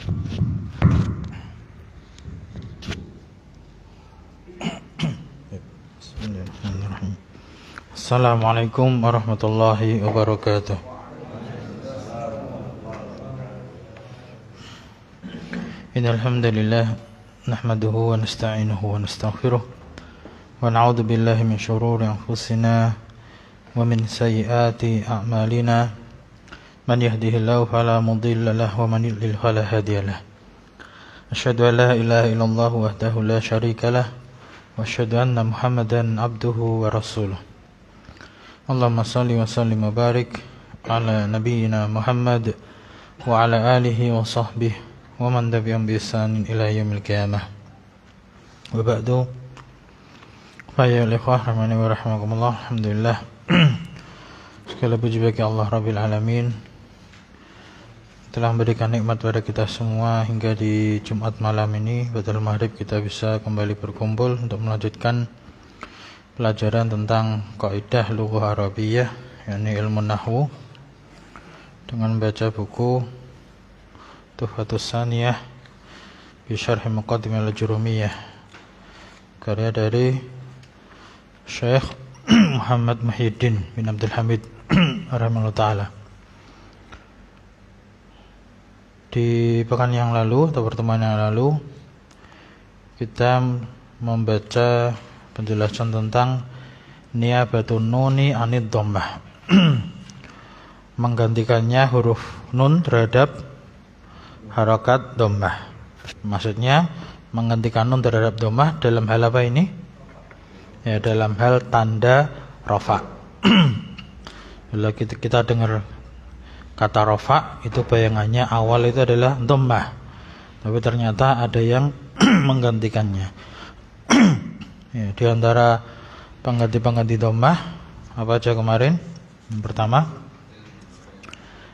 Bismillahirrahmanirrahim. Assalamualaikum warahmatullahi wabarakatuh. Innal hamdalillah nahmaduhu wa nasta'inuhu wa nastaghfiruh wa na'udzu billahi min shururi anfusina wa min sayyiati a'malina. Man yahdihillahu fala mudilla lahu wa man yudlil fala hadiyalah. Asyhadu an la ilaha illallah wahdahu la syarika lah wa asyhadu anna Muhammadan abduhu wa rasuluh. Allahumma salli wa sallim wa barik ala nabiyyina Muhammad wa ala alihi wa sahbihi wa man tabi'ahum bi ihsanin ila yaumil qiyamah. Wa ba'du. Fa ya ikhwah rahimani wa rahimakumullah. Alhamdulillah. Segala puji bagi Allah Rabbil Alamin, telah memberikan nikmat pada kita semua hingga di Jumat malam ini badal maghrib kita bisa kembali berkumpul untuk melanjutkan pelajaran tentang kaidah lughah Arabiyah, yakni ilmu nahwu, dengan membaca buku Tuhfatus Saniyah bi Syarh Muqaddimah Al-Jurumiyah, karya dari Syekh Muhammad Muhyiddin bin Abdul Hamid rahimahullah ta'ala. Di pekan yang lalu atau pertemuan yang lalu kita membaca penjelasan tentang niyabatun nuni anid dhammah, menggantikannya huruf nun terhadap harakat dhammah. Maksudnya menggantikan nun terhadap dhammah dalam hal apa ini? Ya, dalam hal tanda rafa. Bila kita dengar kata rafa, itu bayangannya awal itu adalah dhammah, tapi ternyata ada yang menggantikannya. Ya, di antara pengganti dhammah apa aja kemarin? Yang pertama,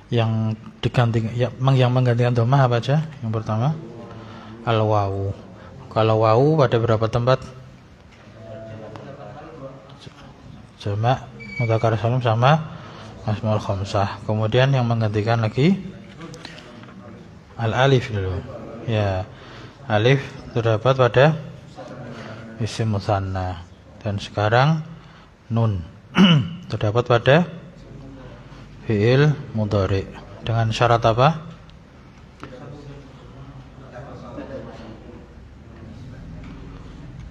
yang menggantikan dhammah apa aja? Yang pertama, al-wawu. Kalau wawu pada berapa tempat? Jamak mudzakkar salim sama asmaul khamsah. Kemudian yang menggantikan lagi al-alif dulu. Ya, alif terdapat pada isim musanna. Dan sekarang nun terdapat pada fi'il mudhari. Dengan syarat apa?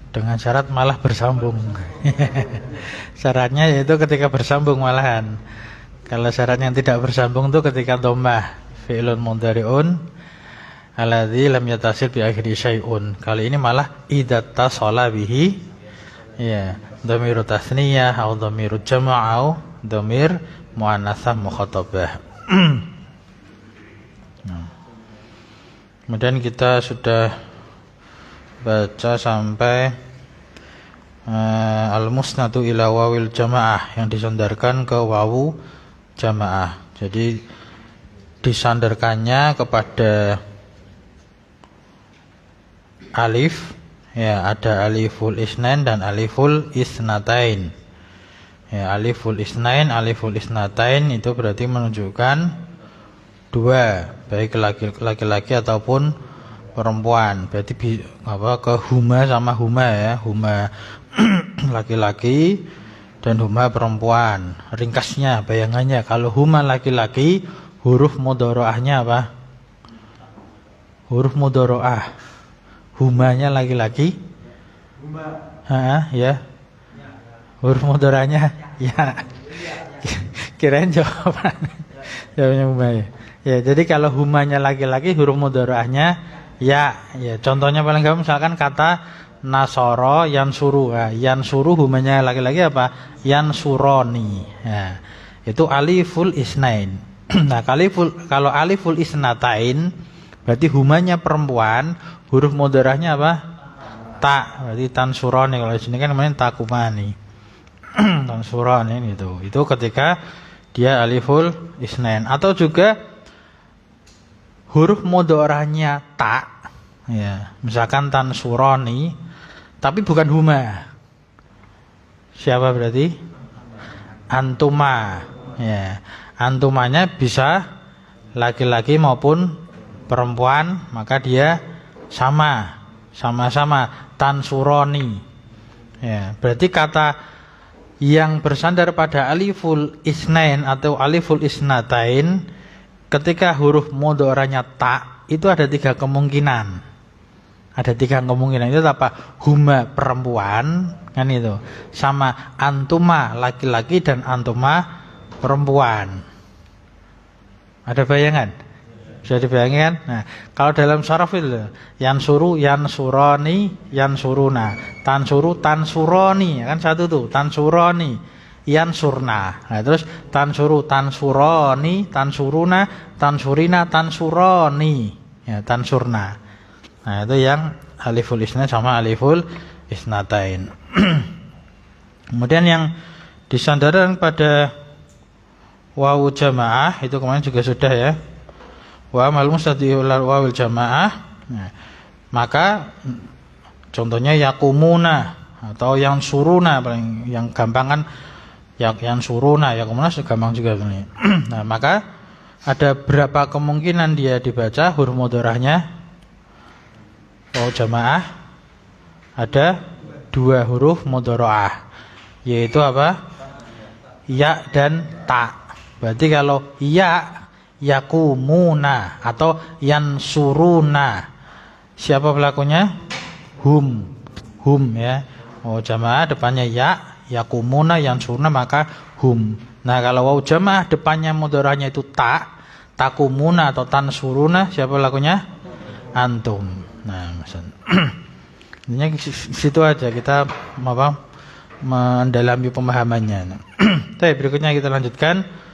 Dengan syarat malah bersambung. Syaratnya yaitu ketika bersambung malahan. Kalau syaratnya tidak bersambung itu ketika dhammah, fi'lun mudhari'un alladzi lam yatasil bi akhiri syai'un. Kali ini malah idza tasala bihi, ya, dhamiru tasniyah atau dhamiru jama' atau dhamir muannats mukhatabah. Kemudian kita sudah baca sampai al-musnadu ila wawil jamaah, yang disandarkan ke wawu jamaah. Jadi disandarkannya kepada alif, ya, ada aliful isnain dan aliful isnatain. Ya, aliful isnain, aliful isnatain itu berarti menunjukkan dua, baik laki-laki ataupun perempuan. Berarti ke huma sama huma, ya, huma laki-laki dan huma perempuan. Ringkasnya, bayangannya, kalau huma laki-laki, huruf mudharaahnya apa? Huruf mudharaah. Humanya laki-laki. Huma. Ya. Huruf mudharaahnya ya. Kirain jawaban. Jawabnya huma, ya. Ya, jadi kalau humanya laki-laki, huruf mudharaahnya ya. Ya, contohnya paling gampang misalkan kata nasoro yansuru. Nah, yansuru humanya laki-laki apa? Yansuroni. Nah, itu aliful isnain. Nah, kalau aliful isnatain berarti humanya perempuan, huruf mudharahnya apa? Ta. Berarti tansuroni. Kalau di sini kan namanya takumani. Tansuroni itu. Itu ketika dia aliful isnain. Atau juga huruf mudharahnya ta. Ya, misalkan tansuroni tapi bukan huma. Siapa berarti? Antuma. Ya, antumanya bisa laki-laki maupun perempuan, maka dia sama-sama tansuroni. Ya, berarti kata yang bersandar pada aliful isnain atau aliful isnatain, ketika huruf mudhoranya ta, itu ada 3 kemungkinan. Ada 3 kemungkinan. Itu apa? Huma perempuan, kan itu. Sama antuma laki-laki dan antuma perempuan. Ada bayangan? Bisa dibayangkan? Nah, kalau dalam sharaf itu yansuru, yansuroni, yansuruna, tansuru, tansuroni, kan satu tuh, tansuroni, yansurna. Nah, terus tansuru, tansuroni, tansuruna, tansurina, tansuroni, ya, tansurna. Nah, itu yang aliful isna sama aliful isnatain. Kemudian yang disandarkan pada wawu jamaah itu kemarin juga sudah ya. Wa amal mustadiul wawil jamaah. Nah, maka contohnya yakumuna atau yang suruna, paling yang gampang kan yang suruna, yakumuna gampang juga ini. Nah, maka ada berapa kemungkinan dia dibaca huruf mudharahnya wawu jamaah? Ada 2 huruf mudharah, yaitu apa? Ya dan ta. Berarti kalau ya yakumuna atau yansuruna, siapa pelakunya? Hum ya. Oh, jamaah depannya ya, yakumuna, yansuruna, maka hum. Nah, kalau wawu jamaah depannya mudharahnya itu ta, takumuna atau tansuruna, siapa pelakunya? Antum. Nah, ini situ aja kita mendalami pemahamannya. Baik, berikutnya kita lanjutkan.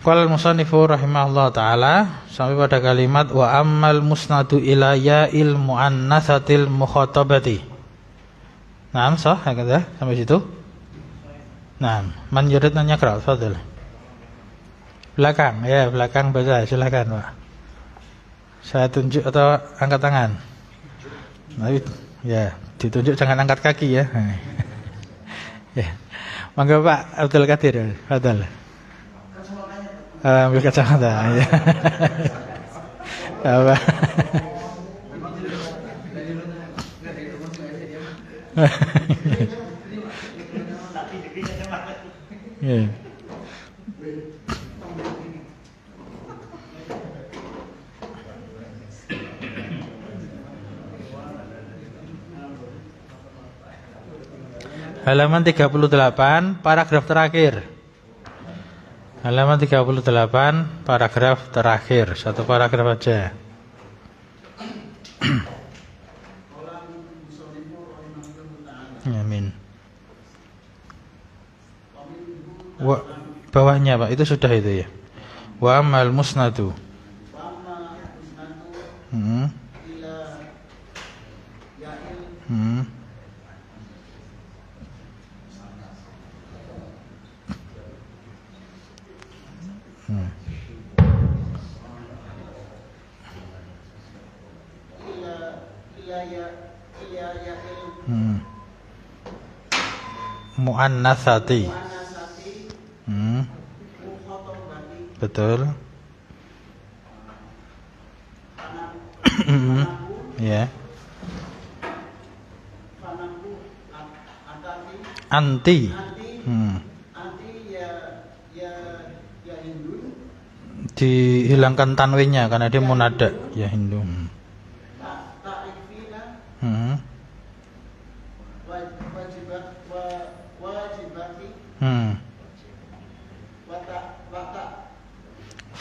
Qala al-musannifu rahimahullah taala sampai pada kalimat wa ammal musnadu ila ya'il muannatsatil mukhatabati. Naam, sah kata sampai situ. Nah, man yurid nanya qira, fadhil. Belakang, ya, belakang baca, silakan, Pak. Saya tunjuk atau angkat tangan? Nah, ya, ditunjuk jangan angkat kaki ya. Ya. Monggo Pak Abdul Qadir, fadhil. Ambil kacamata. Ya. Apa? Ya. Halaman 38, paragraf terakhir. Halaman 38, paragraf terakhir. Satu paragraf aja. Amin. Bawahnya Pak, itu sudah itu ya. Wa amal musnadu. Muannatsati. Betul. Ya. Anti. Dihilangkan tanwinnya karena dia munada ya Hindu.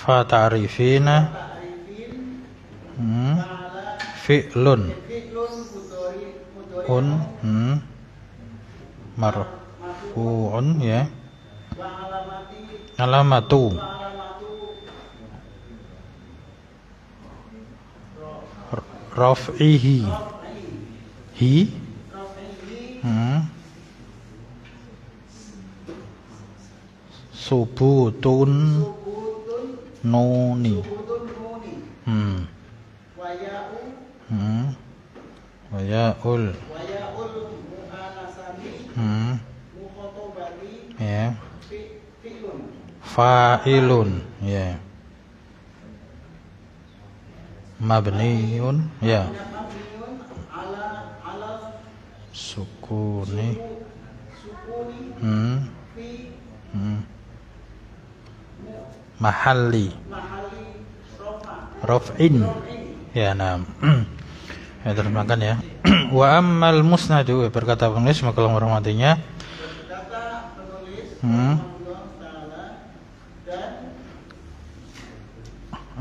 Fa ta'rifina fi'lun marfu'un ya, alamatu raf'ihi subutun nuni wayaul ya fa'ilun ya. mabniun ya sukuni mahalli raf'in ya nam ya terjemahkan ya. Wa ammal musnadu, berkata penulis maka Allah merahmatinya,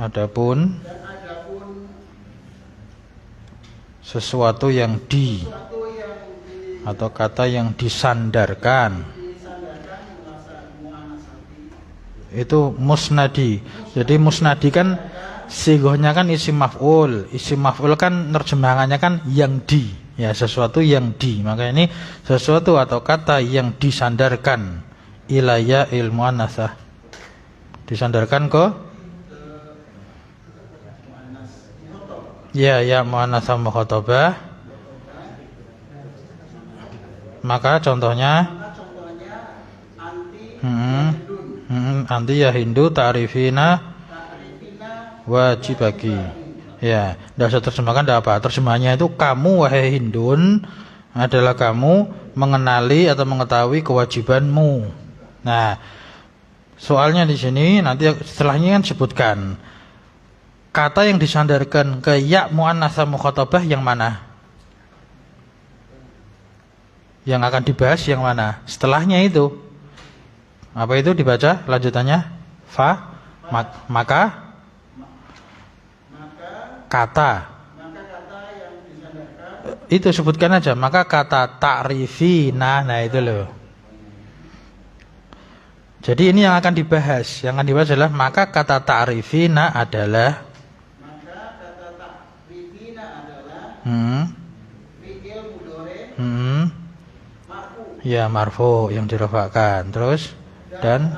adapun sesuatu yang di atau kata yang disandarkan itu musnadi. Jadi musnadi kan sigohnya kan isim maf'ul. Isim maf'ul kan terjemahannya kan yang di, ya sesuatu yang di. Maka ini sesuatu atau kata yang disandarkan ilaya ilmu anasah, disandarkan ke ya muannasah mukhatabah. Maka contohnya anti ya Hindu ta'rifina wajibaki. Ya, tidak usah terjemahkan, tidak apa. Terjemahannya itu kamu wahai Hindun adalah kamu mengenali atau mengetahui kewajibanmu. Nah, soalnya di sini nanti setelahnya kan sebutkan kata yang disandarkan ke ya muannasah mukhatabah yang mana? Yang akan dibahas yang mana? Setelahnya itu apa itu dibaca lanjutannya? Maka kata yang disandarkan itu sebutkan aja. Maka kata ta'rifina, nah itu loh. Jadi ini yang akan dibahas. Yang akan dibahas adalah maka kata ta'rifina adalah fi'il mudhari ya marfu yang dirafa'kan. Terus dan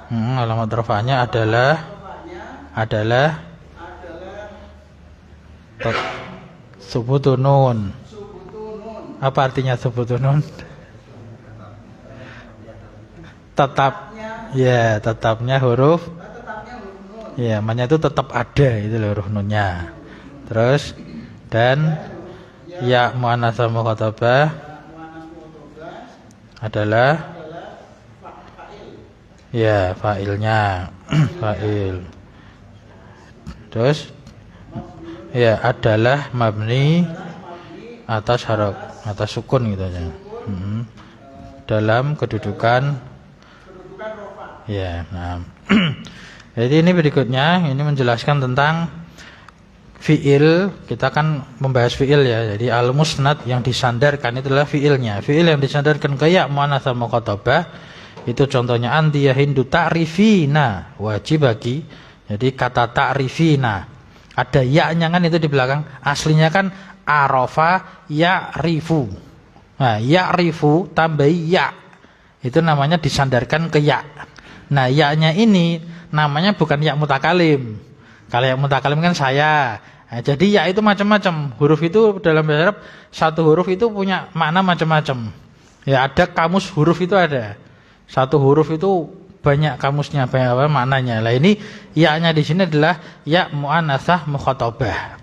alamat rafa'nya adalah subutun nun. Apa artinya subutun nun? Tetapnya huruf ya, maknanya itu tetap ada, itu loh huruf nunnya. Terus dan ya muannasah mukhatabah adalah ya fa'ilnya fa'il. Terus ya adalah mabni atas sukun gitu aja. Dalam kedudukan ya. Nah. Jadi ini berikutnya ini menjelaskan tentang fi'il. Kita kan membahas fi'il ya. Jadi al-musnad yang disandarkan itu adalah fi'ilnya. Fi'il yang disandarkan ke ya muannasah mukhatabah itu contohnya anti ya Hindu ta'rifina wajibaki. Jadi kata ta'rifina ada ya-nya kan itu di belakang. Aslinya kan arafa ya'rifu. Nah, ya'rifu tambah ya. Itu namanya disandarkan ke ya. Nah, ya-nya ini namanya bukan ya mutakalim. Kalau ya mutakalim kan saya. Nah, jadi ya itu macam-macam. Huruf itu dalam bahasa Arab satu huruf itu punya makna macam-macam. Ya ada kamus huruf itu ada. Satu huruf itu banyak kamusnya, banyak apa maknanya. Lah ini ya-nya di sini adalah ya muannasah mukhatabah.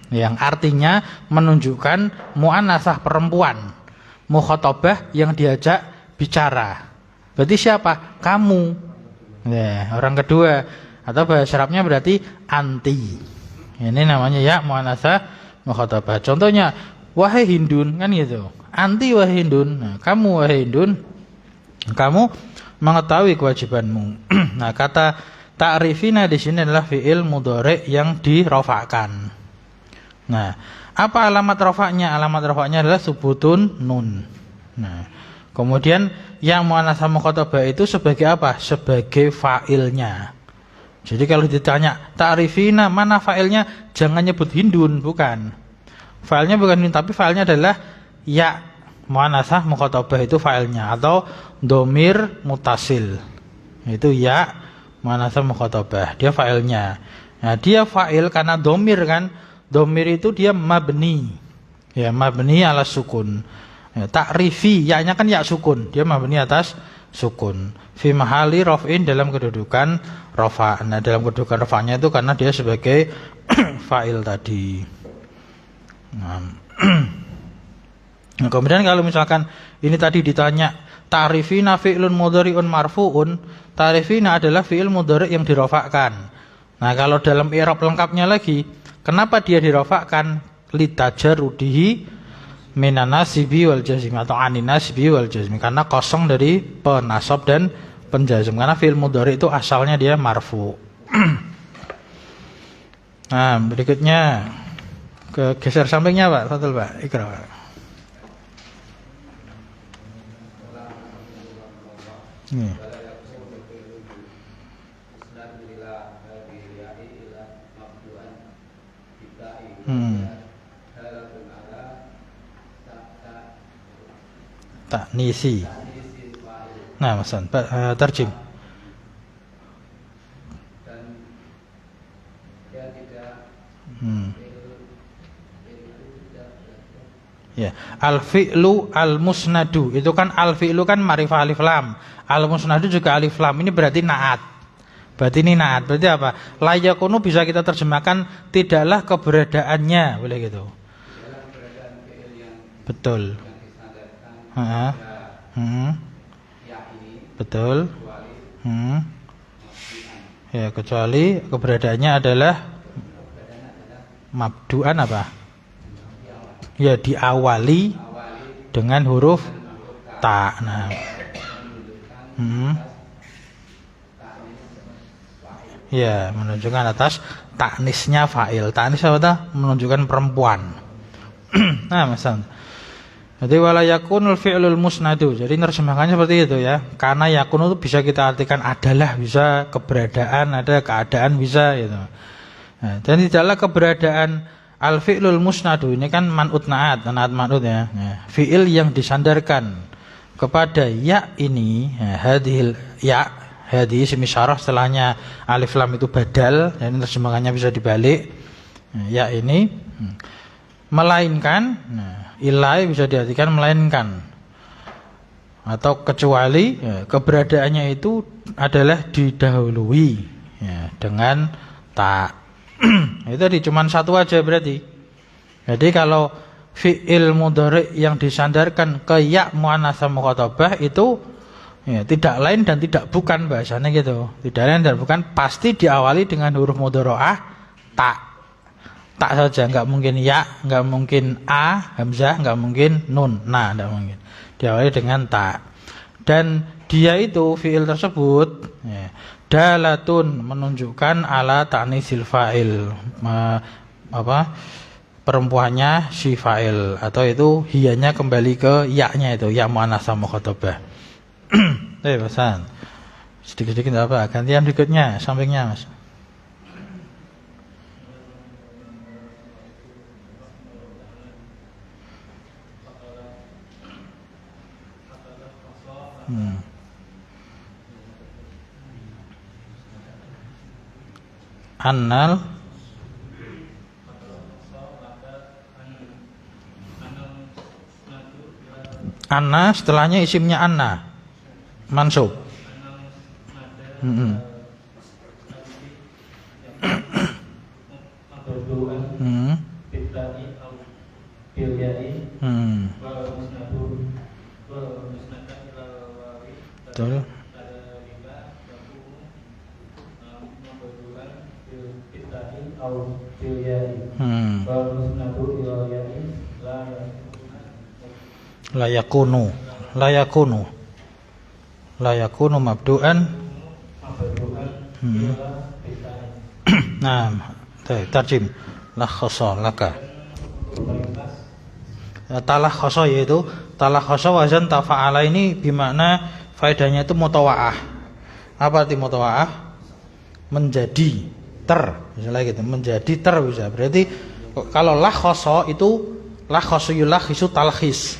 Yang artinya menunjukkan muannasah perempuan. Mukhatabah yang diajak bicara. Berarti siapa? Kamu. Ya, orang kedua. Atau bahasa Arabnya berarti anti. Ini namanya ya muannasah mukhatabah. Contohnya wahai Hindun kan gitu. Anti wahai Hindun. Nah, kamu wahai Hindun, kamu mengetahui kewajibanmu. Nah, kata ta'rifina di sini adalah fi'il mudhari yang dirafa'kan. Nah, apa alamat rafa'nya? Alamat rafa'nya adalah subutun nun. Nah, kemudian yang muannasah mukhatabah itu sebagai apa? Sebagai fa'ilnya. Jadi kalau ditanya ta'rifina mana fa'ilnya, jangan nyebut Hindun, bukan. Fa'ilnya bukan Hindun, tapi fa'ilnya adalah ya muannasah mukhatabah itu fa'ilnya, atau dhamir mutasil. Itu ya muannasah mukhatabah, dia fa'ilnya. Nah, dia fa'il karena dhamir kan. Dhamir itu dia mabni. Ya, mabni ala sukun. Ya, ta'rifi, ya-nya kan ya sukun, dia mabni atas sukun. Fi mahali raf'in dalam kedudukan rafa'. Nah, dalam kedudukan rafa'nya itu karena dia sebagai fa'il tadi. Nah, kemudian kalau misalkan ini tadi ditanya ta'rifina fi'lun mudhari'un marfu'un, ta'rifina adalah fi'il mudhari' yang dirofakkan. Nah, kalau dalam i'rab lengkapnya lagi, kenapa dia dirofakkan? Litajarudihi minan nasibi wal jazmi atau anin nasibi wal jazmi, karena kosong dari penasab dan penjazm, karena fi'il mudhari' itu asalnya dia marfu'. Nah, berikutnya geser sampingnya Pak, Fadil Pak, Ikra Pak. Nih. Taknisi. Nah, masan terjem. Ya, al-fi'lu al-musnadu itu kan al-fi'lu kan ma'rifah alif lam. Al-musnadu juga alif lam. Ini berarti naat. Berarti ini naat. Berarti apa? La yakunu bisa kita terjemahkan tidaklah keberadaannya, boleh gitu. Betul. Betul. Ya, kecuali keberadaannya adalah mabdu'an apa? Ya, diawali dengan huruf ta. Nah. Ya, menunjukkan atas taknisnya fa'il. Taknis apa tuh? Menunjukkan perempuan. Nah, misal. Jadi wala yakunul fi'lul musnadu. Jadi nerjemahkannya seperti itu ya. Karena yakun itu bisa kita artikan adalah, bisa keberadaan, ada keadaan bisa gitu. Nah, dan tidaklah keberadaan al-fi'lul musnadu ini kan man'ut naat man'ut ya. Fi'il yang disandarkan kepada ya ini, hadhil ya, hadhi isim isyarah setelahnya alif lam itu badal, dan terjemahannya bisa dibalik. Ya ini melainkan, ilai bisa diartikan melainkan atau kecuali, keberadaannya itu adalah didahului ya, dengan ta. Itu tadi cuma satu aja berarti. Jadi kalau fi'il mudhari' yang disandarkan ke ya muannats mukhatabah itu ya, tidak lain dan tidak bukan bahasanya gitu. Tidak lain dan bukan pasti diawali dengan huruf mudhara'ah ta. Tak saja, enggak mungkin ya, enggak mungkin a, hamzah, enggak mungkin nun, nah, enggak mungkin. Diawali dengan ta. Dan dia itu fi'il tersebut ya, dalatun menunjukkan ala ta'nisil fa'il, perempuannya si fa'il, atau itu hiyanya kembali ke ya-nya itu, ya muannats mukhatabah. Pesan. Sedikit-sedikit apa? Gantian berikutnya, sampingnya Mas. Annal Anna setelahnya isimnya Anna mansub. Betul. La yakunu mabdu'an. Nah, tarjim lakhasa laka. Talakhasa yaitu talakhasa wazan tafa'ala ini bermakna faedahnya itu mutawa'ah. Apa arti mutawa'ah? Menjadi misalnya gitu, menjadi bisa. Berarti kalau lakhasa itu lakhasu yulakhisu talkhis.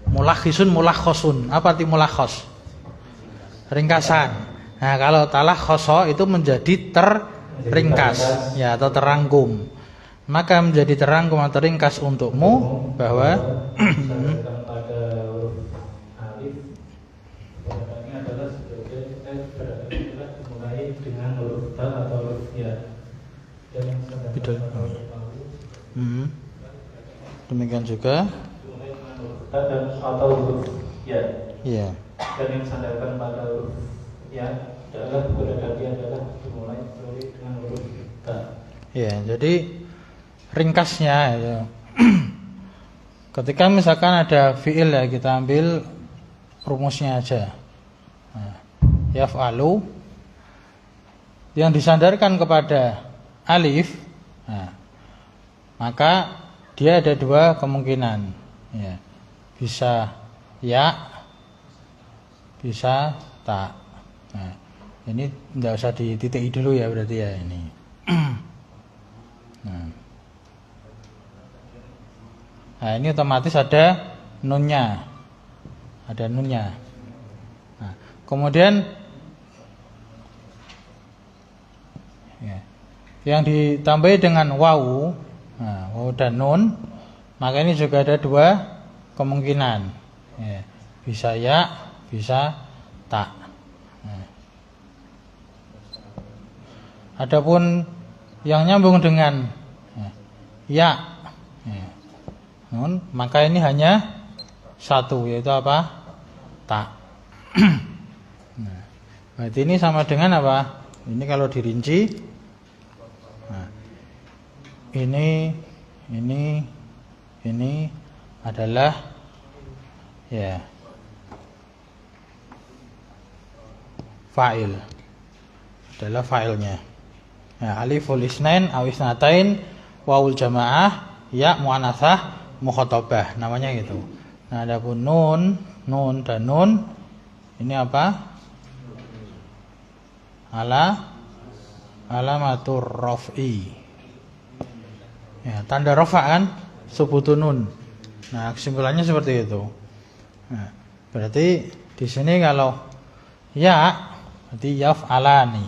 Mulakhisun mulakhasun. Apa arti mulakhas? Ringkasan. Nah, kalau talakhasa itu menjadi terringkas ya, atau terangkum. Maka menjadi terangkum atau ringkas untukmu bahwa Bidal. Demikian juga dan atau huruf ya. Iya. Dan yang sandarkan pada huruf ya adalah beradaptasi adalah dimulai dengan huruf ta. Ya, jadi ringkasnya ya. Ketika misalkan ada fiil ya, kita ambil rumusnya aja. Nah, yaf'alu yang disandarkan kepada alif, nah, maka dia ada dua kemungkinan ya. Bisa ya, bisa tak. Nah, ini tidak usah dititikin dulu ya berarti ya ini. Nah, ini otomatis ada nunnya. Ada nunnya. Nah, kemudian ya, yang ditambahi dengan wawu, nah, wawu dan nun, maka ini juga ada dua kemungkinan. Ya, bisa ya, bisa tak. Nah. Adapun yang nyambung dengan ya, nun, maka ini hanya satu, yaitu apa? Tak. Nah, berarti ini sama dengan apa? Ini kalau dirinci, nah, ini adalah ya fa'il, adalah fa'ilnya. Nah, aliful isnain aw isnatain wawul jamaah ya muannasah mukhatabah, namanya gitu. Nah, adapun nun dan nun ini apa? Alamatur raf'i. Ya, tanda rafa kan subutun nun. Nah, kesimpulannya seperti itu. Nah, berarti di sini kalau ya berarti yaf'alani.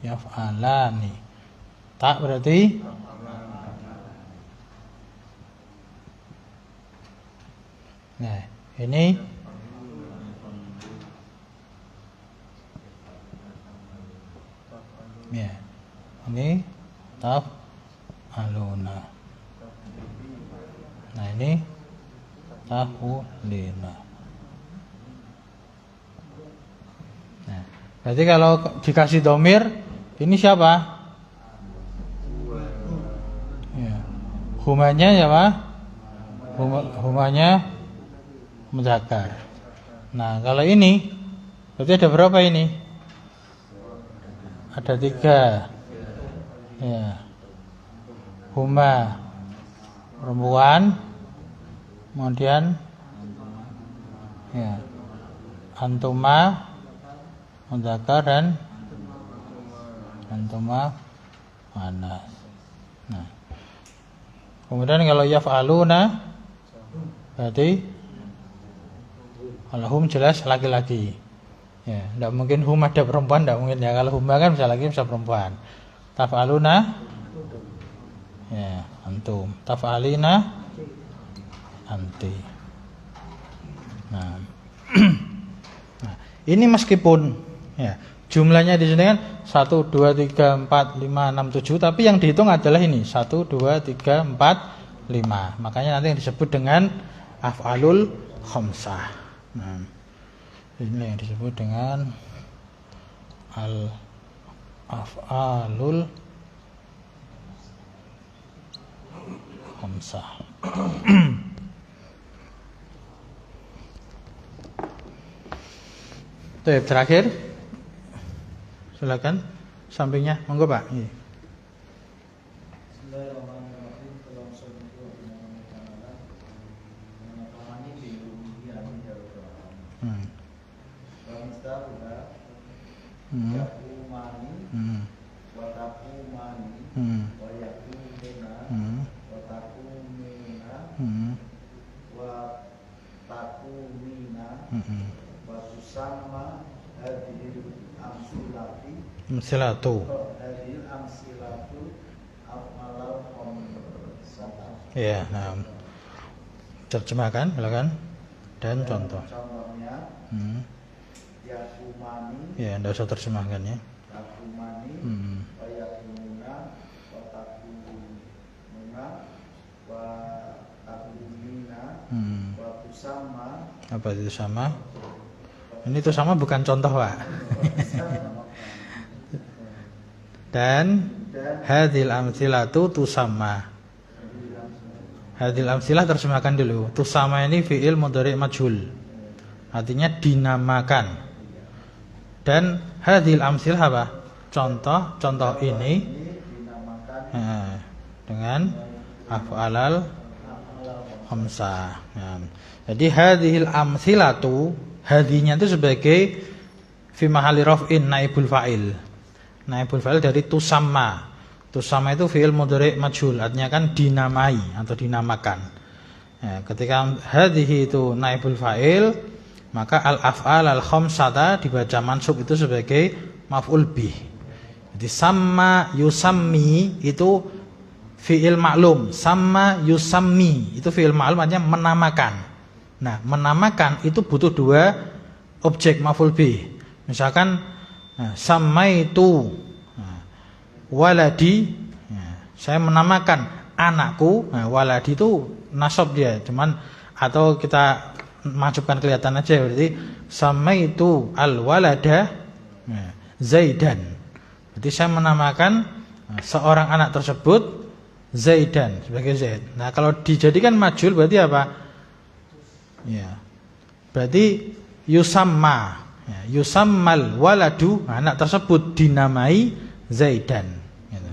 Yaf'alani. Tak berarti nah, ini ya. Ini taf'aluna. Nah, ini taf'ulina. Nah, berarti kalau dikasih domir, ini siapa? Ya. Humanya siapa? Humanya muzakkar. Nah, kalau ini berarti ada berapa ini? Ada 3. Ya. Huma perempuan, kemudian ya antuma muzakkar dan antuma muannas. Nah, kemudian kalau yaf'aluna berarti kalau hum jelas laki-laki. Ya, tidak mungkin hum ada perempuan, tidak mungkin ya. Kalau huma kan bisa laki bisa perempuan. Taf'aluna ya antum, taf'alina anti. Nah, nah, ini meskipun ya jumlahnya di sini kan 1 2 3 4 5 6 7, tapi yang dihitung adalah ini 1 2 3 4 5. Makanya nanti yang disebut dengan af'alul khamsah. Nah, ini yang disebut dengan al-af'alul khamsah. Terakhir, silakan sampingnya, monggo Pak. Iya. Amsilatu. Ya, nah. Terjemahkan, silakan. Dan contoh. Contohnya yakumani, Ya, enggak usah terjemahkan ya. yakumani, wa yakumuna, wa takumuna, wa takumina, wa tusama. Apa itu sama? Ini itu sama bukan contoh, Pak. Dan hadhil amthilatu tusamma. Hadhil amthilah terjemahkan dulu. Tusamma ini fi'il mudhari' majhul. Artinya dinamakan. Dan hadhil amthilah apa? Contoh ini dengan af'alal khamsah. Jadi hadhil amthilatu, hadhinya itu sebagai fi mahalli raf'in naibul fa'il. Naibul fa'il dari tusamma. Tusamma itu fi'il mudhari' majhul, artinya kan dinamai atau dinamakan. Ya, ketika hadhihi itu naibul fa'il, maka al-af'al al-khamsata dibaca mansub itu sebagai maf'ul bih. Jadi sama yusammi itu fi'il ma'lum, sama yusammi itu fi'il ma'lum artinya menamakan. Nah, menamakan itu butuh dua objek maf'ul bih. Misalkan samaitu waladi, saya menamakan anakku. Nah, waladi itu nasab dia, cuman atau kita masukkan kelihatan aja, berarti samaitu al-walada Zaidan. Berarti saya menamakan seorang anak tersebut Zaidan sebagai Zaid. Nah, kalau dijadikan majhul berarti apa? Ya. Berarti yusamma. Ya, yusammal waladu, anak tersebut dinamai Zaidan. Gitu.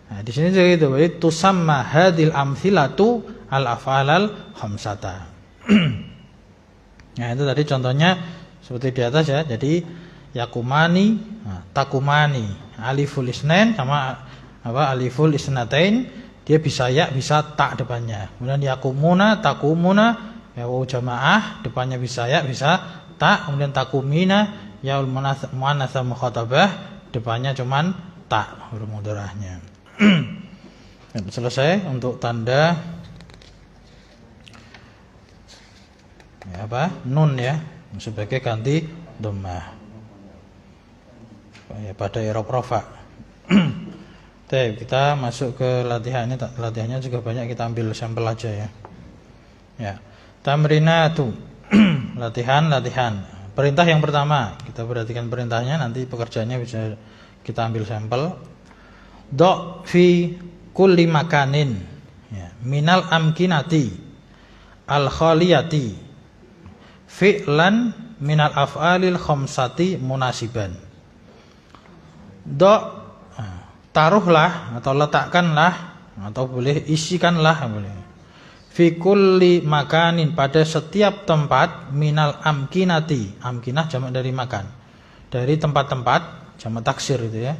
Nah, di sini juga itu, berarti tusamma hadil amthilatu al-af'alal khamsata. Nah, itu tadi contohnya seperti di atas ya. Jadi yakumani, takumani, aliful isnain sama apa aliful isnatain, dia bisa ya bisa tak depannya. Kemudian yakumuna, takumuna, ya waw jamaah depannya bisa ya bisa tak. Kemudian takumina, ya muannats mukhatabah depannya cuman tak huruf mudharahnya. Selesai untuk tanda ya apa? Nun ya sebagai ganti dhammah. Ya, pada i'rab rafa. Kita masuk ke latihannya. Latihannya juga banyak, kita ambil sampel aja ya. Ya. Tamrinatu. Latihan. Perintah yang pertama, kita perhatikan perintahnya, nanti pekerjaannya bisa kita ambil sampel. Do fi kulli makanin ya, minal amkinati al khaliyati fi'lan minal af'alil khamsati munasiban. Do, taruhlah atau letakkanlah atau boleh isikanlah boleh. Fi kulli makanin, pada setiap tempat, minal amkinati, amkinah jamak dari makan, dari tempat-tempat jamak taksir itu ya.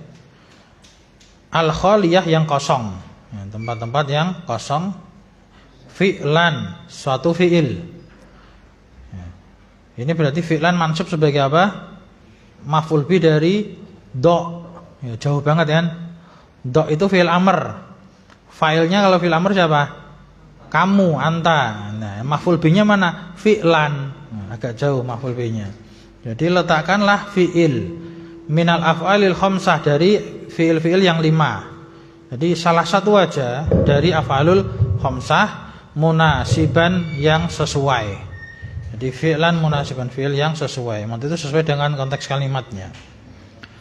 Al khaliyah yang kosong ya, tempat-tempat yang kosong. Fi'lan, suatu fi'il ya. Ini berarti fi'lan mansub sebagai apa? Maf'ul bi dari do ya, jauh banget kan. Do itu fi'il amr. Fa'ilnya kalau fi'il amr siapa? Kamu, anta. Nah, maf'ul bi-nya mana? Fi'lan. Nah, agak jauh maf'ul bi-nya. Jadi letakkanlah fi'il minal af'alil khamsah, dari fi'il-fi'il yang 5. Jadi salah satu aja dari af'alul khamsah munasiban yang sesuai. Jadi fi'lan munasiban, fi'il yang sesuai. Maksudnya itu sesuai dengan konteks kalimatnya.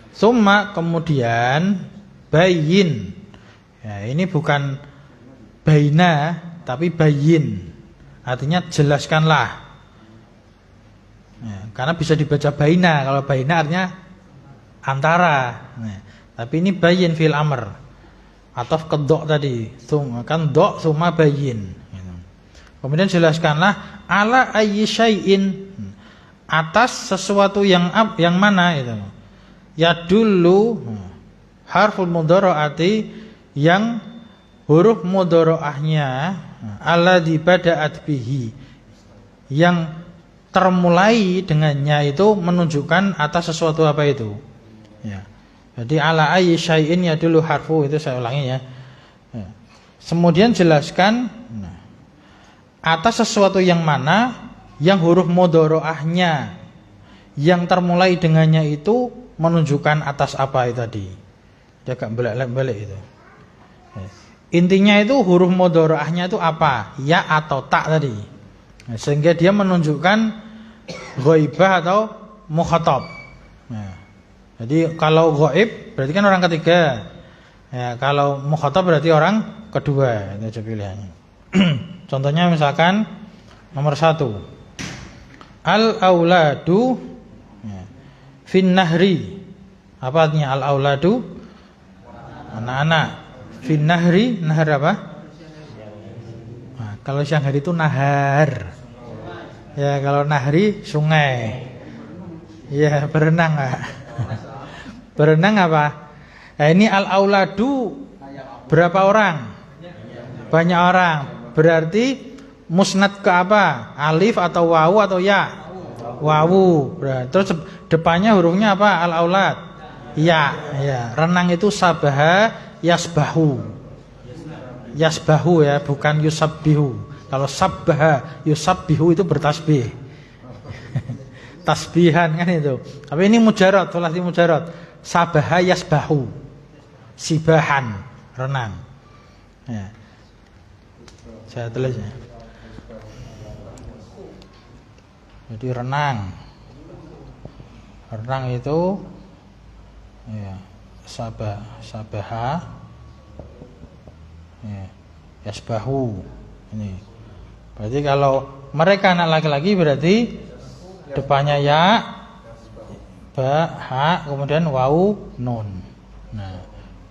Summa, kemudian bayin. Ya, ini bukan baina tapi bayin. Artinya jelaskanlah. Ya, karena bisa dibaca baina. Kalau baina artinya antara. Nah, tapi ini bayin fil amr. Atau kedok tadi. Kan dok summa bayin. Kemudian jelaskanlah ala ayyi syai'in, atas sesuatu yang mana itu. Ya dulu harful mudharaati, yang huruf mudharaahnya alladzi bada'at bihi, yang termulai dengannya itu menunjukkan atas sesuatu apa itu ya. Jadi ala ayyi syai'in ya dulu harfu, itu saya ulangi ya. Kemudian jelaskan atas sesuatu yang mana yang huruf mudharaahnya yang termulai dengannya itu menunjukkan atas apa itu tadi. Dia agak balik itu. Intinya itu huruf mudhari'ahnya itu apa? Ya atau tak tadi. Sehingga dia menunjukkan ghaibah atau mukhatab. Jadi kalau ghaib berarti kan orang ketiga. Ya, kalau mukhatab berarti orang kedua. Itu aja pilihannya. Contohnya misalkan nomor 1. Al-auladu fin nahri. Apa artinya al-auladu? Anak-anak. Fin nahri, nahar apa? Nah, kalau siang hari itu nahar. Ya, kalau nahri sungai. Ya, berenang Pak. Berenang apa? Nah, ini al-auladu berapa orang? Banyak orang. Berarti musnad ke apa? Alif atau wawu atau ya? Wawu. Terus depannya hurufnya apa? Al-aulad. Ya, ya. Renang itu sabaha yasbahu. Yasbahu ya, bukan yusabbihu. Kalau sabbaha yusabbihu itu bertasbih. Tasbihan kan itu. Tapi ini mujarad, sulasi mujarad. Sabaha yasbahu. Sibahan, renang. Ya. Saya tulis ya. Jadi renang. Renang itu ya, sabaha ya, yasbahu. Ini. Berarti kalau mereka anak laki-laki berarti depannya ya, ba, ha, kemudian wau, nun. Nah,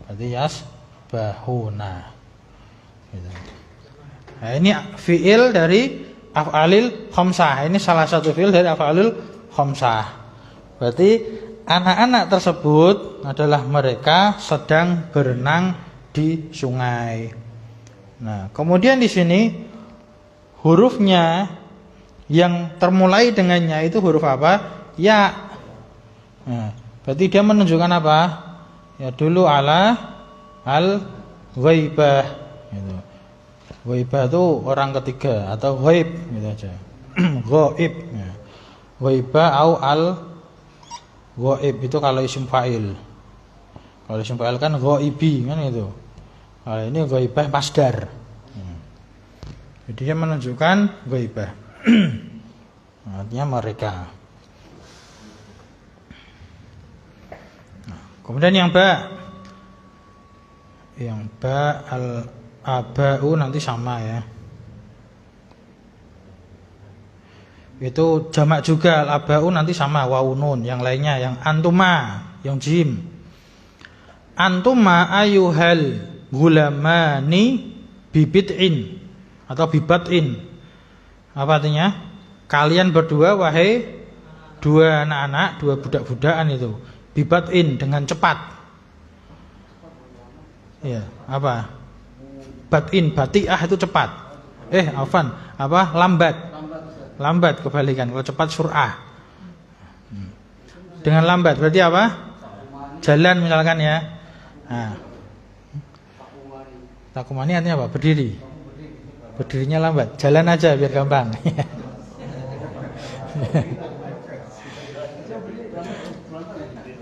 berarti yasbahuna. Gitu. Nah, ini fiil dari af'alil khamsah. Ini salah satu fiil dari af'alil khamsah. Berarti anak-anak tersebut adalah mereka sedang berenang di sungai. Nah, kemudian di sini hurufnya yang termulai dengannya itu huruf apa? Ya. Nah, berarti dia menunjukkan apa? Ya dulu ala al-ghaibah gitu. Ghaibah itu orang ketiga atau ghaib gitu aja. Ghaib ya. Ghaibah au al-ghaib itu kalau isim fa'il. Kalau isim fa'il kan ghaibi kan itu. Kalau ini ghaibah masdar. Jadi dia menunjukkan ghaibah. Artinya mereka. Nah, kemudian yang ba. Yang ba al-aba'u nanti sama ya. Itu jamak juga, al-aba'u nanti sama wawu nun, yang lainnya yang antuma, yang jim. Antuma ayuhal gulamani bibit'in atau bibat'in. Apa artinya? Kalian berdua wahai dua anak-anak, dua budak-budakan itu, bibat'in dengan cepat. Ya, apa? Bat'in, bati'ah itu cepat. Afan, apa? Lambat. Lambat kebalikan. Kalau cepat sur'ah. Dengan lambat berarti apa? Jalan misalkan ya. Nah. Takumani artinya apa? Berdiri. Berdirinya lambat. Jalan aja biar gampang.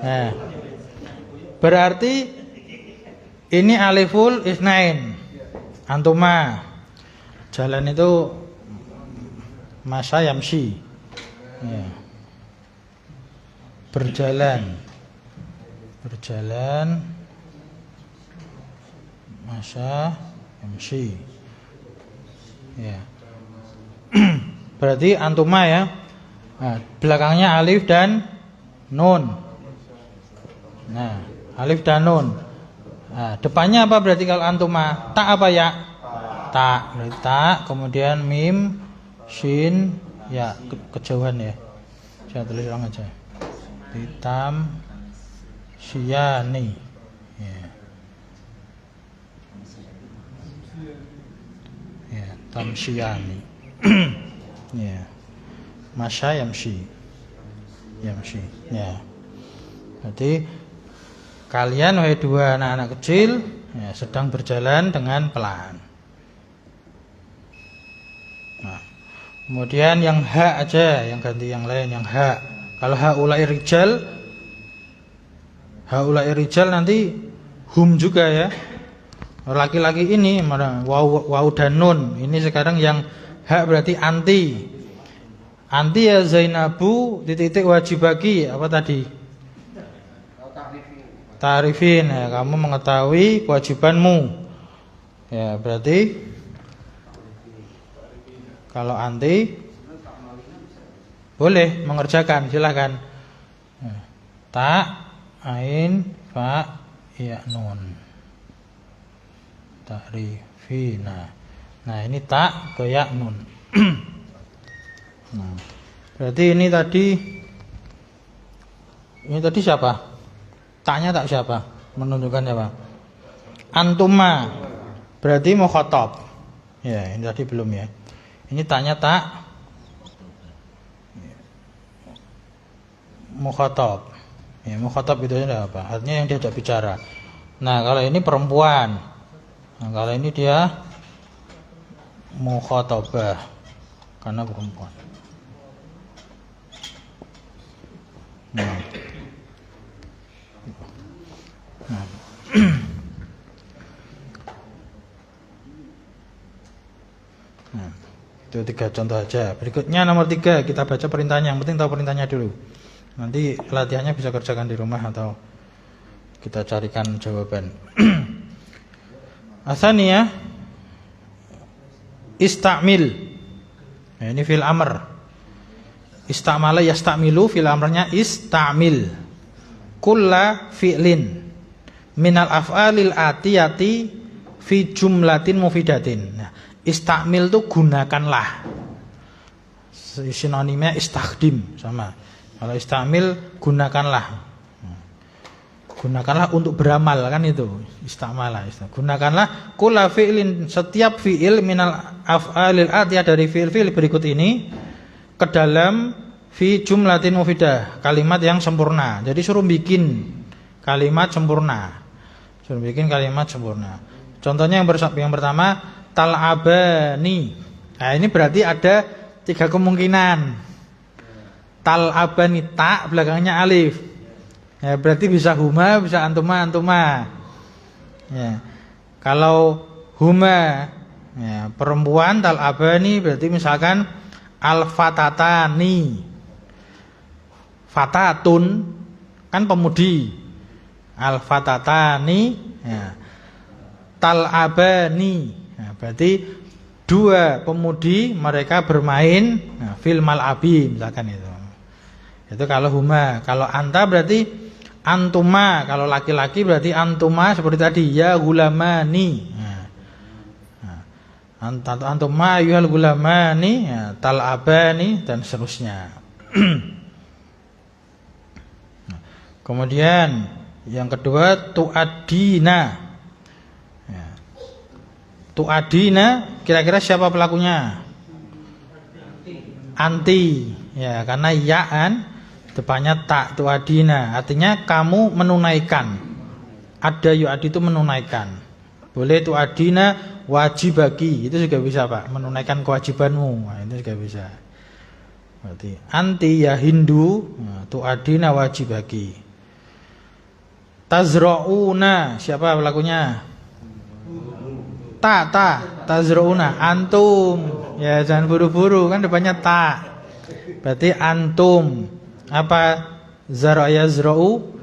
Nah. Berarti ini aliful isnain. Antuma. Jalan itu masa yamsi ya. Berjalan masa yamsi ya. Berarti antuma ya. Nah, belakangnya alif dan nun. Nah, alif dan nun. Nah, depannya apa berarti kalau antuma? Tak apa ya? Tak. Berarti tak, kemudian mim, shin, ya kejauhan ya. Saya tulis ulang aja. Hitam syani. Ya. Ya, tamsyani. Ya. Masya yamshi. Yamshi. Ya. Berarti kalian wahai dua anak-anak kecil ya, sedang berjalan dengan pelan. Nah, kemudian yang ha aja, yang ganti yang lain, yang ha Kalau haula'i rijal nanti hum juga ya. Laki-laki ini wau dan nun. Ini sekarang yang ha berarti anti. Anti ya Zainabu titik wajibaki apa tadi? Ta'rifin ya, kamu mengetahui kewajibanmu. Ya, berarti kalau anti boleh mengerjakan, silakan. Ta, ain, fa, ya nun. Ta'rifina. Nah, ini ta ke ya nun. Nah, berarti ini tadi siapa? Taknya tak siapa? Menunjukkan siapa? Antuma. Berarti mukhatab. Ya, ini tadi belum ya. Ini taknya tak mukhatab. Ya, mukhatab itu apa? Artinya yang diajak bicara. Nah, kalau ini perempuan. Nah, kalau ini dia mukhatabah karena perempuan. Nah. Nah, itu 3 contoh aja. Berikutnya nomor 3, kita baca perintahnya. Yang penting tahu perintahnya dulu. Nanti latihannya bisa kerjakan di rumah atau kita carikan jawaban. Asaniyah istamil. Nah, ini fil amr. Istamala yastamilu, fil amrnya istamil. Kulla fi'lin minal af'alil atiyati fi jumlatin mufidatin. Nah, istamil itu gunakanlah. Sinonimnya istakhdim sama. Kalau istamil gunakanlah. Gunakanlah untuk beramal, kan itu istamala. Gunakanlah kulla fi'lin, setiap fi'il minal af'alil atiyah, dari fi'il-fi'il berikut ini ke dalam fi jumlatin mufidah, kalimat yang sempurna. Jadi suruh bikin kalimat sempurna. Suruh bikin kalimat sempurna. Contohnya yang pertama tal'abani. Nah, ini berarti ada 3 kemungkinan. Tal'abani, ta belakangnya alif. Ya, berarti bisa huma, bisa antuma. Ya. Kalau huma ya, perempuan, tal'abani berarti misalkan al-fatatani. Fatatun kan pemudi. Al-fatatani ya. Tal'abani ya, berarti 2 pemudi, mereka bermain fil mal'abi misalkan itu. Itu kalau huma. Kalau anta berarti antuma. Kalau laki-laki berarti antuma, seperti tadi ya gulamani. Antuma yuhal gulamani ya, tal'abani dan seterusnya. Kemudian yang kedua tu'adina ya. Tu'adina kira-kira siapa pelakunya? Anti ya, karena ya'an depannya tak, tu'adina artinya kamu menunaikan. Ada yu'adi itu menunaikan. Boleh tu'adina wajibaki, itu juga bisa Pak, menunaikan kewajibanmu. Nah, itu juga bisa. Berarti anti ya Hindu, tu'adina wajibaki. Tazra'una siapa pelakunya? Ta tazra'una antum. Ya jangan buru-buru, kan depannya ta. Berarti antum. Apa zara yazra'u?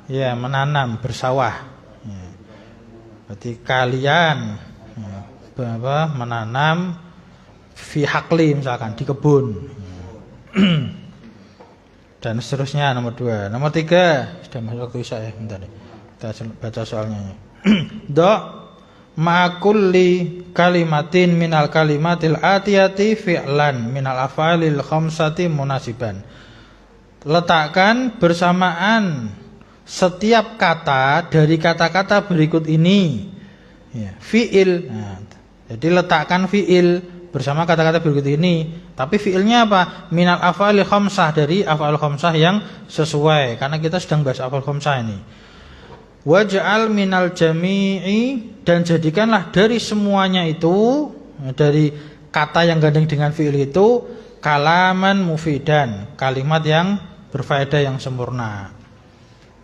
Ya menanam, bersawah. Ya. Berarti kalian menanam fi haqli misalkan di kebun. Dan seterusnya nomor 2. Nomor 3 sudah masuk waktu isya ya, bentar deh. Kita baca soalnya. Do ma'kulli kalimatin minal kalimatil atiyati fi'lan minal af'alil khamsati munasiban. Letakkan bersamaan setiap kata dari kata-kata berikut ini ya, fi'il. Nah, jadi letakkan fi'il bersama kata-kata berikut ini. Tapi fi'ilnya apa? Minal af'alil khamsah, dari af'al khamsah yang sesuai. Karena kita sedang bahas af'al khamsah ini. Waj'al minal jami'i, dan jadikanlah dari semuanya itu, dari kata yang gandeng dengan fi'il itu, kalaman mufidan, kalimat yang berfaedah yang sempurna.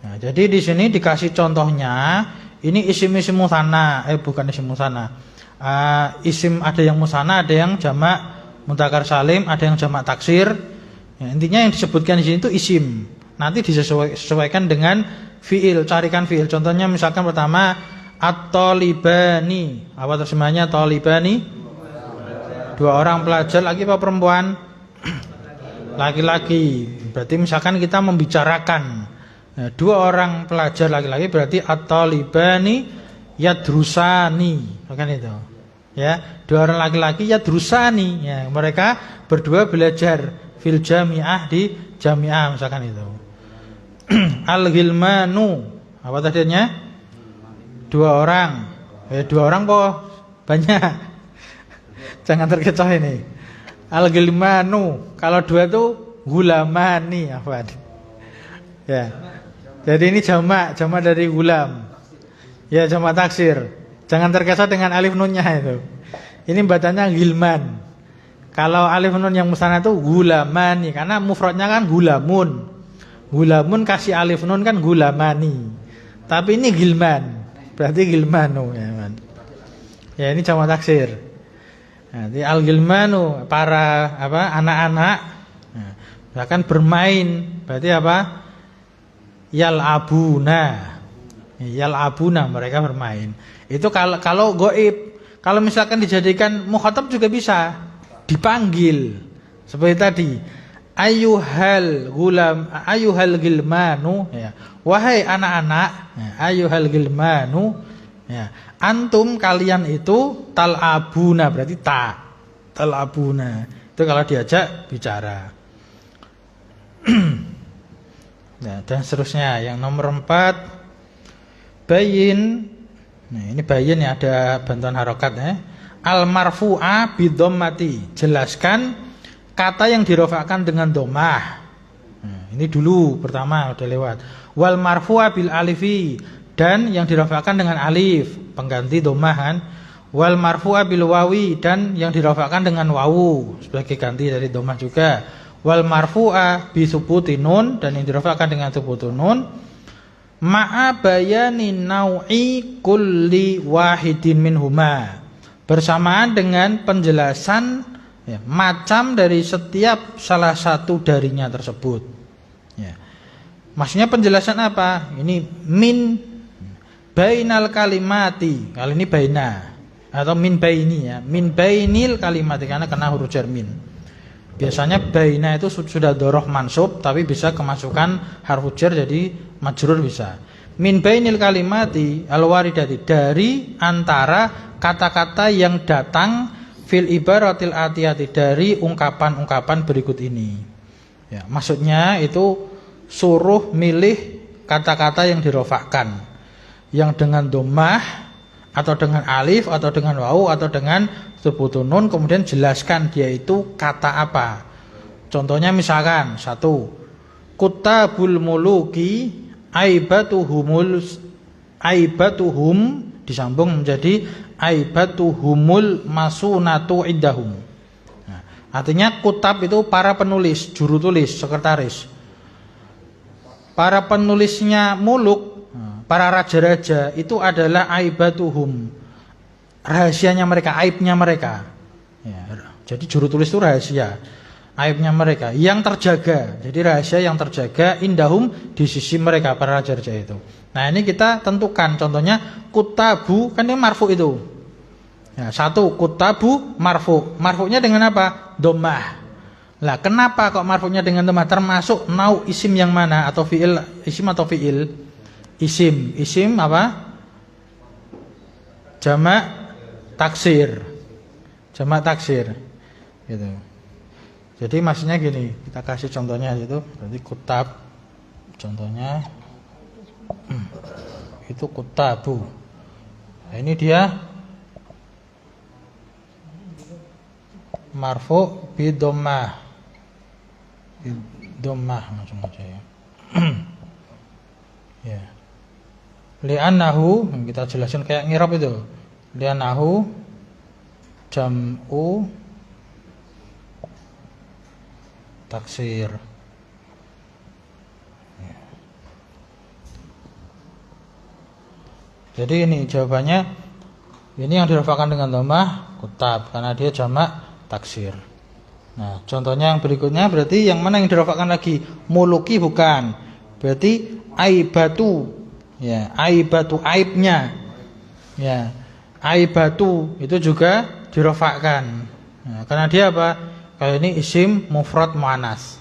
Nah, jadi di sini dikasih contohnya, ini isim-isim musanna, bukan isim musanna. Isim ada yang musanna, ada yang jamak mudzakkar salim, ada yang jamak taksir. Ya, intinya yang disebutkan di sini itu isim. Nanti disesuaikan dengan fiil, carikan fiil. Contohnya misalkan pertama at-thalibani. Apa terjemahnya thalibani? 2 orang pelajar, laki apa perempuan? Laki-laki. Berarti misalkan kita membicarakan 2 orang pelajar laki-laki, berarti at-thalibani yadrusani. Kan itu. Ya, 2 orang laki-laki yadrusani. Ya, mereka berdua belajar fil jami'ah, di jami'ah misalkan itu. Al-ghilmanu. Apa tadinya? 2 orang. 2 orang kok banyak. Jangan terkecoh ini. Al-ghilmanu. Kalau 2 itu gulamani, apa? Ya. Jadi ini jamak dari gulam. Ya, jamak taksir. Jangan terkecoh dengan alif nunnya itu. Ini bacanya ghilman. Kalau alif nun yang musanna itu gulamani, karena mufradnya kan gulamun. Gulamun kasih alif nun kan gulamani. Tapi ini ghilman, berarti ghilmanu ya, man. Ya, ini jamak taksir. Nanti al-ghilmanu para anak-anak. Nah, misalkan bermain, berarti apa? Yal'abuna. Yal'abuna, mereka bermain. Itu kalau gaib. Kalau misalkan dijadikan mukhatab juga bisa. Dipanggil seperti tadi, ayyuhal ghilmanu, ya, wahai anak-anak, ya, ayyuhal ghilmanu, ya, antum kalian itu tal'abuna, berarti tal'abuna itu kalau diajak bicara. Nah, dan seterusnya. Yang nomor 4 bayin. Nah, ini bayin ya, ada bantuan harokat ya. Al-marfu'a bidhammati, jelaskan kata yang dirofakkan dengan dhammah. Nah, ini dulu pertama udah lewat. Wal marfu'a bil alifi, dan yang dirofakkan dengan alif, pengganti dhammah kan. Wal marfu'a bil wawi, dan yang dirofakkan dengan wawu sebagai ganti dari dhammah juga. Wal marfu'a bi subuti nun, dan yang dirofakkan dengan subuti nun. Ma'a bayani nau'i kulli wahidin minhuma, bersamaan dengan penjelasan ya, macam dari setiap salah satu darinya tersebut. Ya. Maksudnya penjelasan apa? Ini min bainal kalimati. Kali ini baina atau min baini ya. Min bainil kalimati, karena kena huruf jar min. Biasanya baina itu sudah dhoroh mansub, tapi bisa kemasukan harfu jar jadi majrur bisa. Min bainil kalimati al-waridati, dari antara kata-kata yang datang fil ibaratil atiyati, dari ungkapan-ungkapan berikut ini. Ya, maksudnya itu suruh milih kata-kata yang dirofakkan, yang dengan dhammah atau dengan alif atau dengan wawu atau dengan subutun nun, kemudian jelaskan dia itu kata apa. Contohnya misalkan 1, kutabul muluki aibatuhum disambung menjadi aibatuhumul masunatu iddahum. Nah, artinya kutab itu para penulis, juru tulis, sekretaris. Para penulisnya muluk, para raja-raja itu adalah aibatuhum, rahasianya mereka, aibnya mereka. Ya, jadi juru tulis itu rahasia, aibnya mereka yang terjaga. Jadi rahasia yang terjaga indahum, di sisi mereka para raja-raja itu. Nah, ini kita tentukan. Contohnya kutabu, kan ini marfu itu. Ya, 1 kutabu marfu. Marfunya dengan apa? Dhammah. Lah, kenapa kok marfunya dengan dhammah? Termasuk nau isim yang mana, atau fiil, isim atau fiil? Isim. Isim apa? Jamak taksir. Jamak taksir. Gitu. Jadi maksudnya gini, kita kasih contohnya itu, berarti kutab, contohnya itu kutabu. Nah, ini dia marfu bi dhammah, langsung aja ya. Ya. Li'annahu, kita jelasin kayak ngirab itu. Li'annahu jam'u taksir. Jadi ini jawabannya, ini yang dirafa'kan dengan dhammah kutab karena dia jamak taksir. Nah, contohnya yang berikutnya berarti yang mana yang dirafa'kan lagi? Muluki bukan. Berarti aibatu. Ya, aibatu aibnya. Ya. Aibatu itu juga dirafa'kan. Nah, karena dia apa? Kayak ini isim mufrad muannas.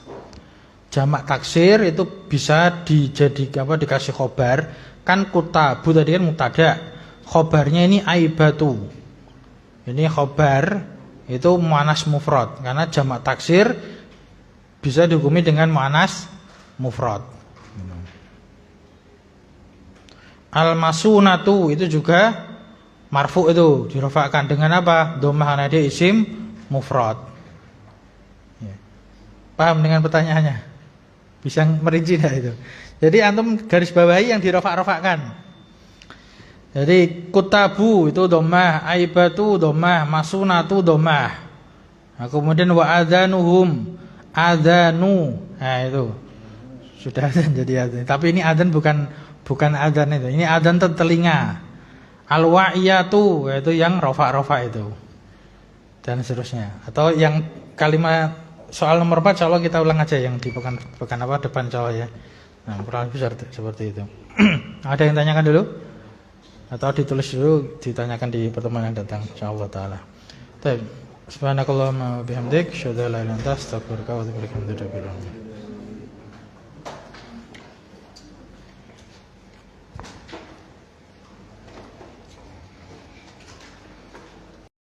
Jamak taksir itu bisa dijadikan apa? Dikasih khobar. Kan kutabu tadi kan mubtada. Khobarnya ini aibatu. Ini khobar itu muannas mufrad. Karena jamak taksir bisa dihukumi dengan muannas mufrad. Al-masunatu itu juga marfu itu dirafa'kan dengan apa? Dhammah karena dia isim mufrad. Ya. Paham dengan pertanyaannya? Bisa merinci enggak itu? Jadi antum garis bawahi yang dirafa'-rafa'kan. Jadi kutabu itu dhammah, aibatu dhammah, masunatu dhammah. Nah, kemudian wa adzanuhum adzanu. Nah itu. Sudah adzan jadi adzan. Tapi ini adzan bukan adzan itu. Ini adzan telinga. Al-wa'iyatu yaitu yang rafa' itu. Dan seterusnya. Atau yang kalimat soal nomor 4 insyaallah kita ulang aja yang di pekan apa depan insyaallah ya. Nah, kurang lebih seperti itu. Ada yang tanyakan dulu? Atau ditulis dulu ditanyakan di pertemuan yang datang insyaallah taala. Baik. Subhanakallahumma wa bihamdik, asyhadu an la ilaha illa anta, astaghfiruka wa atubu ilaik.